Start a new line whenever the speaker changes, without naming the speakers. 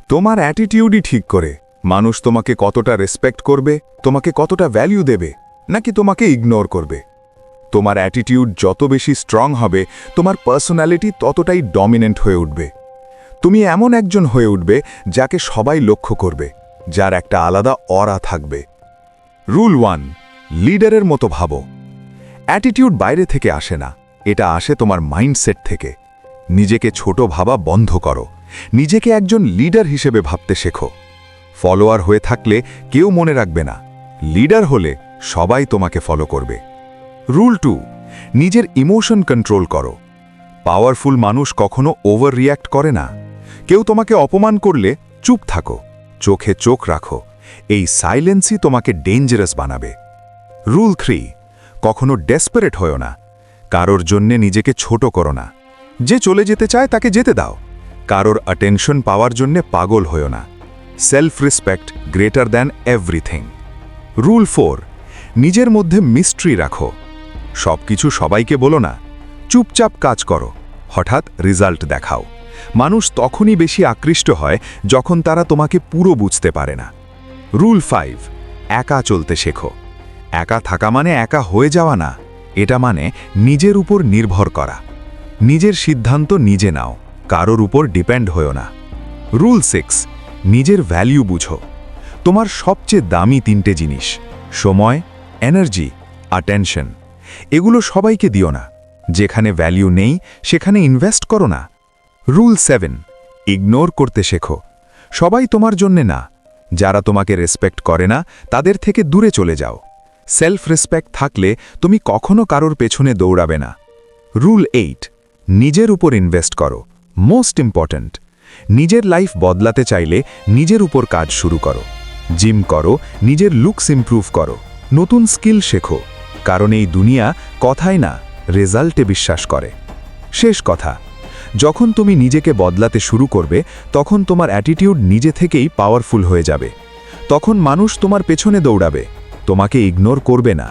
তোমার অ্যাটিটিউডই ঠিক করে মানুষ তোমাকে কতটা রেসপেক্ট করবে, তোমাকে কতটা ভ্যালু দেবে, নাকি তোমাকে ইগনোর করবে। তোমার অ্যাটিটিউড যত বেশি স্ট্রং হবে, তোমার পার্সোনালিটি ততটাই ডমিনেন্ট হয়ে উঠবে। তুমি এমন একজন হয়ে উঠবে যাকে সবাই লক্ষ্য করবে, যার একটা আলাদা অরা থাকবে। রুল 1, লিডারের মতো ভাবো। অ্যাটিটিউড বাইরে থেকে আসে না, এটা আসে তোমার মাইন্ডসেট থেকে। নিজেকে ছোট ভাবা বন্ধ করো, নিজেকে একজন লিডার হিসেবে ভাবতে শেখো। ফলোয়ার হয়ে থাকলে কেউ মনে রাখবে না, লিডার হলে সবাই তোমাকে ফলো করবে। রুল 2, নিজের ইমোশন কন্ট্রোল করো। পাওয়ারফুল মানুষ কখনো ওভার রিয়্যাক্ট করে না। কেউ তোমাকে অপমান করলে চুপ থাকো, চোখে চোখ রাখো। এই সাইলেন্সই তোমাকে ডেঞ্জারাস বানাবে। রুল 3, কখনো ডেসপারেট হয়ো না। কারোর জন্যে নিজেকে ছোট করো না। যে চলে যেতে চায় তাকে যেতে দাও। কারোর অ্যাটেনশন পাওয়ার জন্যে পাগল হয়ো না। Self respect greater than everything. Rule 4, নিজের মধ্যে মিস্ট্রি রাখো। সব কিছু সবাইকে বলো না, চুপচাপ কাজ করো, হঠাৎ রেজাল্ট দেখাও। মানুষ তখনই বেশি আকৃষ্ট হয় যখন তারা তোমাকে পুরো বুঝতে পারে না। রুল 5, একা চলতে শেখো। একা থাকা মানে একা হয়ে যাওয়া না, এটা মানে নিজের উপর নির্ভর করা। নিজের সিদ্ধান্ত নিজে নাও, কারোর উপর ডিপেন্ড হয়ো না। রুল 6, নিজের ভ্যালু বুঝো। তোমার সবচেয়ে দামি 3টে জিনিস, সময়, এনার্জি, অ্যাটেনশন, এগুলো সবাইকে দিও না। যেখানে ভ্যালু নেই সেখানে ইনভেস্ট করো না। রুল 7, ইগনোর করতে শেখো। সবাই তোমার জন্যে না। যারা তোমাকে রেসপেক্ট করে না তাদের থেকে দূরে চলে যাও। সেলফ রেসপেক্ট থাকলে তুমি কখনো কারোর পেছনে দৌড়াবে না। রুল 8, নিজের উপর ইনভেস্ট করো। মোস্ট ইম্পর্ট্যান্ট, নিজের লাইফ বদলাতে চাইলে নিজের উপর কাজ শুরু করো। জিম করো, নিজের লুকস ইমপ্রুভ করো, নতুন স্কিল শেখো। কারণ এই দুনিয়া কথায় না, রেজাল্টে বিশ্বাস করে। শেষ কথা, যখন তুমি নিজেকে বদলাতে শুরু করবে তখন তোমার অ্যাটিটিউড নিজে থেকেই পাওয়ারফুল হয়ে যাবে। তখন মানুষ তোমার পেছনে দৌড়াবে, তোমাকে ইগনোর করবে না।